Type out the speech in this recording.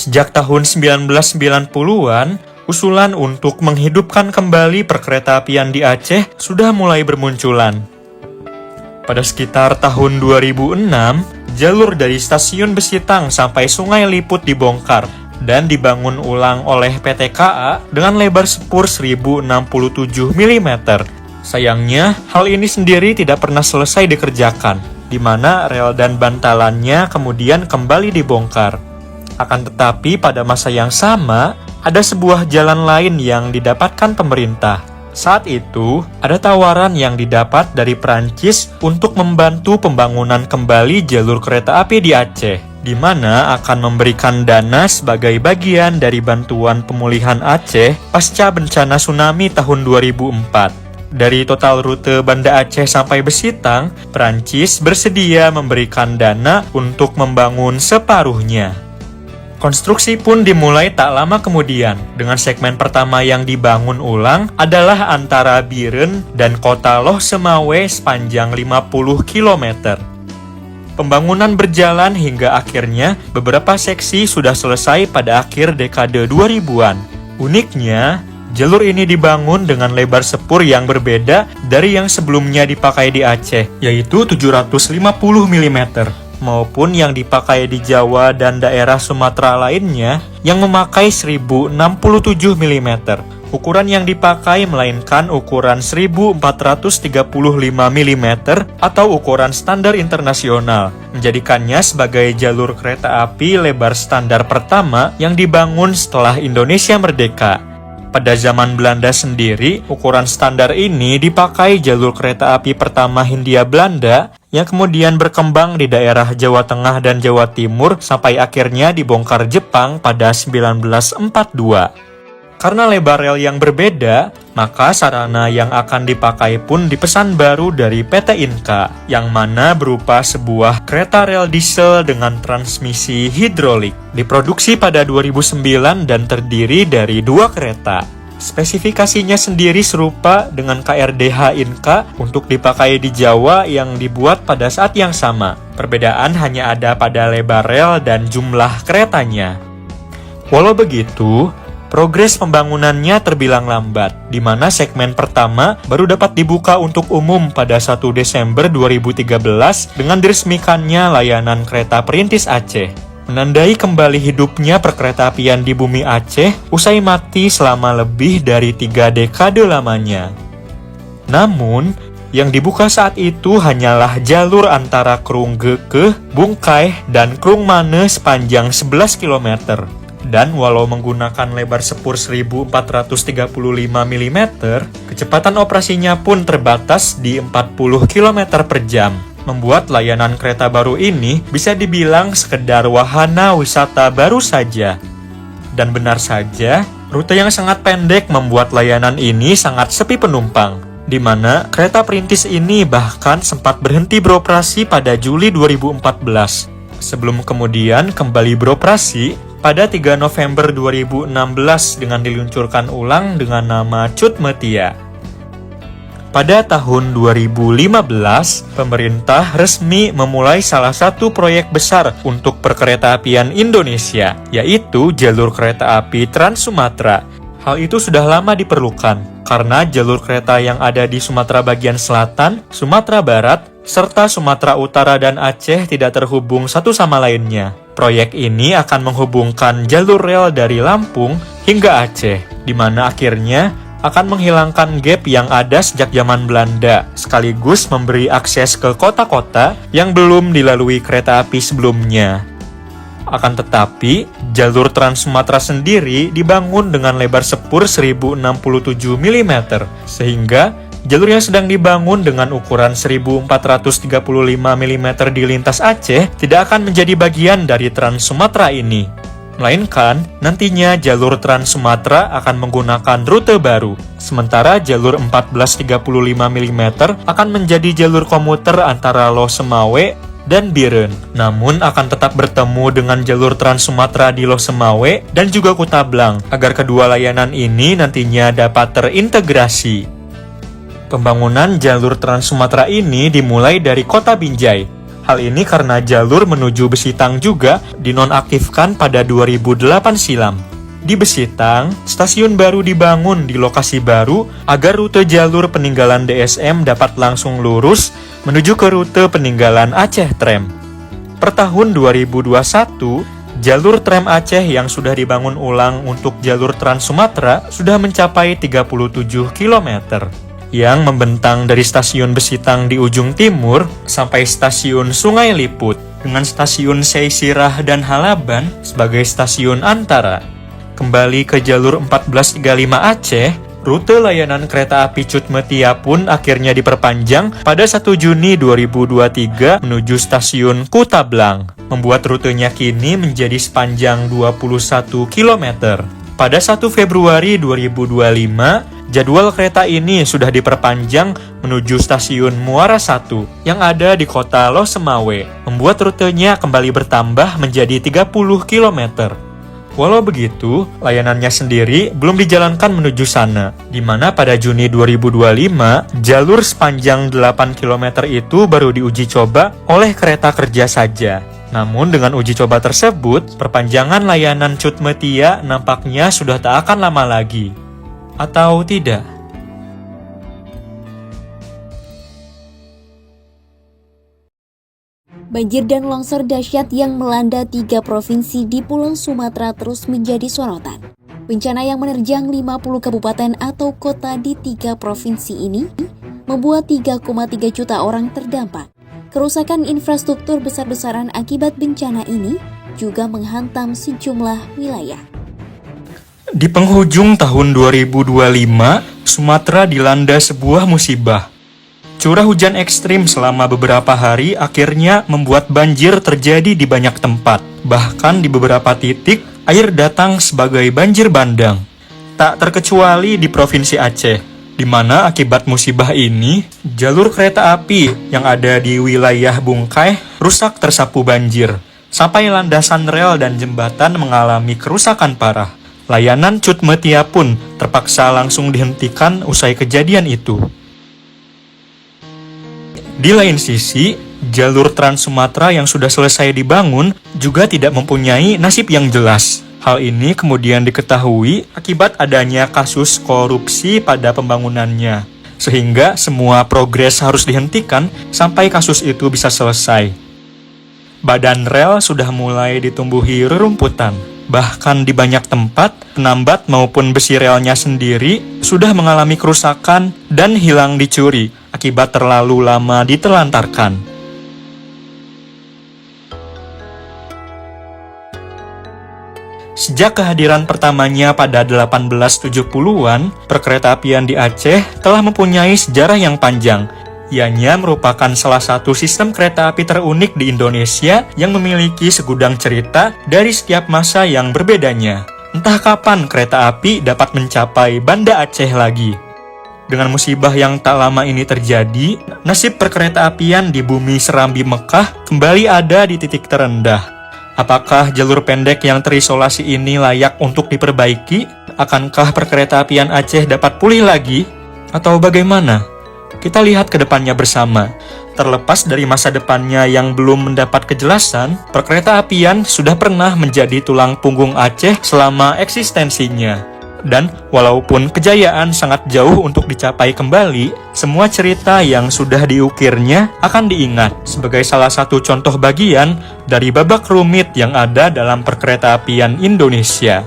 Sejak tahun 1990-an, usulan untuk menghidupkan kembali perkeretaapian di Aceh sudah mulai bermunculan. Pada sekitar tahun 2006, jalur dari stasiun Besitang sampai Sungai Liput dibongkar dan dibangun ulang oleh PT KA dengan lebar sepur 1067 mm. Sayangnya, hal ini sendiri tidak pernah selesai dikerjakan, di mana rel dan bantalannya kemudian kembali dibongkar. Akan tetapi pada masa yang sama, ada sebuah jalan lain yang didapatkan pemerintah. Saat itu, ada tawaran yang didapat dari Prancis untuk membantu pembangunan kembali jalur kereta api di Aceh, di mana akan memberikan dana sebagai bagian dari bantuan pemulihan Aceh pasca bencana tsunami tahun 2004. Dari total rute Banda Aceh sampai Besitang, Prancis bersedia memberikan dana untuk membangun separuhnya. Konstruksi pun dimulai tak lama kemudian, dengan segmen pertama yang dibangun ulang adalah antara Biren dan kota Loh Semawe sepanjang 50 km. Pembangunan berjalan hingga akhirnya beberapa seksi sudah selesai pada akhir dekade 2000-an. Uniknya, jalur ini dibangun dengan lebar sepur yang berbeda dari yang sebelumnya dipakai di Aceh, yaitu 750 mm. maupun yang dipakai di Jawa dan daerah Sumatera lainnya yang memakai 1067 mm. Ukuran yang dipakai melainkan ukuran 1435 mm atau ukuran standar internasional, menjadikannya sebagai jalur kereta api lebar standar pertama yang dibangun setelah Indonesia merdeka. Pada zaman Belanda sendiri, ukuran standar ini dipakai jalur kereta api pertama Hindia Belanda yang kemudian berkembang di daerah Jawa Tengah dan Jawa Timur sampai akhirnya dibongkar Jepang pada 1942. Karena lebar rel yang berbeda, maka sarana yang akan dipakai pun dipesan baru dari PT Inka, yang mana berupa sebuah kereta rel diesel dengan transmisi hidrolik. Diproduksi pada 2009 dan terdiri dari 2 kereta. Spesifikasinya sendiri serupa dengan KRDH Inka untuk dipakai di Jawa yang dibuat pada saat yang sama. Perbedaan hanya ada pada lebar rel dan jumlah keretanya. Walau begitu, progres pembangunannya terbilang lambat, di mana segmen pertama baru dapat dibuka untuk umum pada 1 Desember 2013 dengan diresmikannya layanan kereta perintis Aceh, menandai kembali hidupnya perkeretaapian di bumi Aceh usai mati selama lebih dari 3 dekade lamanya. Namun, yang dibuka saat itu hanyalah jalur antara Krung Gekeh, Bungkai, dan Krung Mane sepanjang 11 km. Dan walau menggunakan lebar sepur 1435 mm, kecepatan operasinya pun terbatas di 40 km per jam. Membuat layanan kereta baru ini bisa dibilang sekedar wahana wisata baru saja. Dan benar saja, rute yang sangat pendek membuat layanan ini sangat sepi penumpang, di mana kereta perintis ini bahkan sempat berhenti beroperasi pada Juli 2014. Sebelum kemudian kembali beroperasi pada 3 November 2016 dengan diluncurkan ulang dengan nama Cut Metia. Pada tahun 2015, pemerintah resmi memulai salah satu proyek besar untuk perkeretaapian Indonesia, yaitu jalur kereta api Trans Sumatera. Hal itu sudah lama diperlukan, karena jalur kereta yang ada di Sumatera bagian selatan, Sumatera Barat, serta Sumatera Utara dan Aceh tidak terhubung satu sama lainnya. Proyek ini akan menghubungkan jalur rel dari Lampung hingga Aceh, di mana akhirnya akan menghilangkan gap yang ada sejak zaman Belanda, sekaligus memberi akses ke kota-kota yang belum dilalui kereta api sebelumnya. Akan tetapi, jalur Trans Sumatera sendiri dibangun dengan lebar sepur 1067 mm, sehingga jalur yang sedang dibangun dengan ukuran 1435 mm di lintas Aceh tidak akan menjadi bagian dari Trans Sumatera ini. Melainkan, nantinya jalur Trans Sumatera akan menggunakan rute baru, sementara jalur 1435 mm akan menjadi jalur komuter antara Loh Semawe dan Biren, namun akan tetap bertemu dengan jalur Trans Sumatera di Loh Semawe dan juga Kutablang, agar kedua layanan ini nantinya dapat terintegrasi. Pembangunan jalur Trans Sumatera ini dimulai dari kota Binjai, Hal ini karena jalur menuju Besitang juga dinonaktifkan pada 2008 silam. Di Besitang, stasiun baru dibangun di lokasi baru agar rute jalur peninggalan DSM dapat langsung lurus menuju ke rute peninggalan Aceh Tram. Per tahun 2021, jalur tram Aceh yang sudah dibangun ulang untuk jalur Trans Sumatera sudah mencapai 37 km, yang membentang dari stasiun Besitang di ujung timur sampai stasiun Sungai Liput, dengan stasiun Seisirah dan Halaban sebagai stasiun antara. Kembali ke jalur 1435 Aceh, rute layanan kereta api Cut Metia pun akhirnya diperpanjang pada 1 Juni 2023 menuju stasiun Kutablang, membuat rutenya kini menjadi sepanjang 21 km. Pada 1 Februari 2025, jadwal kereta ini sudah diperpanjang menuju stasiun Muara 1 yang ada di kota Losemawe, membuat rutenya kembali bertambah menjadi 30 km. Walau begitu, layanannya sendiri belum dijalankan menuju sana, di mana pada Juni 2025, jalur sepanjang 8 km itu baru diuji coba oleh kereta kerja saja. Namun dengan uji coba tersebut, perpanjangan layanan Cut Metia nampaknya sudah tak akan lama lagi. Atau tidak? Banjir dan longsor dahsyat yang melanda 3 provinsi di Pulau Sumatera terus menjadi sorotan. Bencana yang menerjang 50 kabupaten atau kota di 3 provinsi ini membuat 3,3 juta orang terdampak. Kerusakan infrastruktur besar-besaran akibat bencana ini juga menghantam sejumlah wilayah. Di penghujung tahun 2025, Sumatera dilanda sebuah musibah. Curah hujan ekstrim selama beberapa hari akhirnya membuat banjir terjadi di banyak tempat. Bahkan di beberapa titik, air datang sebagai banjir bandang. Tak terkecuali di Provinsi Aceh, di mana akibat musibah ini, jalur kereta api yang ada di wilayah Bungkai rusak tersapu banjir. Sampai landasan rel dan jembatan mengalami kerusakan parah. Layanan Cut Metia pun terpaksa langsung dihentikan usai kejadian itu. Di lain sisi, jalur Trans Sumatera yang sudah selesai dibangun juga tidak mempunyai nasib yang jelas. Hal ini kemudian diketahui akibat adanya kasus korupsi pada pembangunannya, sehingga semua progres harus dihentikan sampai kasus itu bisa selesai. Badan rel sudah mulai ditumbuhi rerumputan. Bahkan di banyak tempat, penambat maupun besi relnya sendiri sudah mengalami kerusakan dan hilang dicuri akibat terlalu lama ditelantarkan. Sejak kehadiran pertamanya pada 1870-an, perkeretaapian di Aceh telah mempunyai sejarah yang panjang. Ianya merupakan salah satu sistem kereta api terunik di Indonesia yang memiliki segudang cerita dari setiap masa yang berbedanya. Entah kapan kereta api dapat mencapai Banda Aceh lagi. Dengan musibah yang tak lama ini terjadi, nasib perkeretaapian di bumi Serambi Mekah kembali ada di titik terendah. Apakah jalur pendek yang terisolasi ini layak untuk diperbaiki? Akankah perkeretaapian Aceh dapat pulih lagi? Atau bagaimana? Kita lihat ke depannya bersama. Terlepas dari masa depannya yang belum mendapat kejelasan, perkeretaapian sudah pernah menjadi tulang punggung Aceh selama eksistensinya. Dan walaupun kejayaan sangat jauh untuk dicapai kembali, semua cerita yang sudah diukirnya akan diingat sebagai salah satu contoh bagian dari babak rumit yang ada dalam perkeretaapian Indonesia.